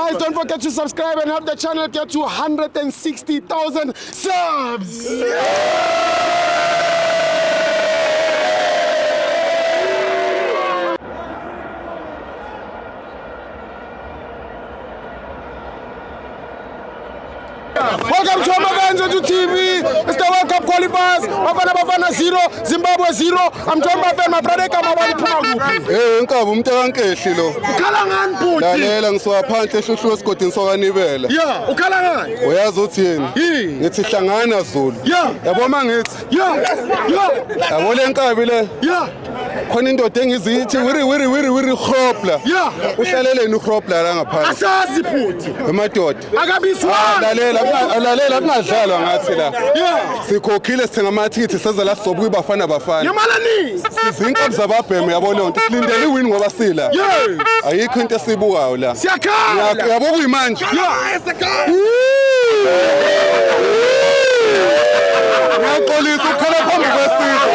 Guys, don't forget to subscribe and help the channel get to 160,000 subs. Welcome to Amaganzo TV. It's the World Cup qualifiers. Bafana 0, Zimbabwe 0. I'm John Bafana, my brother Kamabali Pumagu. Eh, nkabu umntankehli lo. Ukhala ngani bhuti? Lalela ngisiwaphanhle eshushu esigodini sokanibela. Yeah, ukhala ngani? Uyazi uthi yini? Yini? Ngithi hlangana Zulu. Yeah. Yabo mangithi. Yeah. Yeah. Yabo le nkabi le. Yeah. Khona indoda engizithi wiri khopla. Yeah. Uhlaleleni ukhopla la ngaphansi. Asazi bhuti. Emadoda. Akabiswa. Lalela kungadlalwa ngathi la. Yeah. Sikhokhile sithenga amathikithi seza la sizobuka ibafana. Yamalani. Sizinkabi zababhemu yabo le nto. Silindele iwin ngoba sila. Yeah. Ayikho into esibukayo la. Siyakhala. Yabo kuyimanje. Yeah, esekhaya. Ngiyaxolisa ukukhala phambi kwesizwe.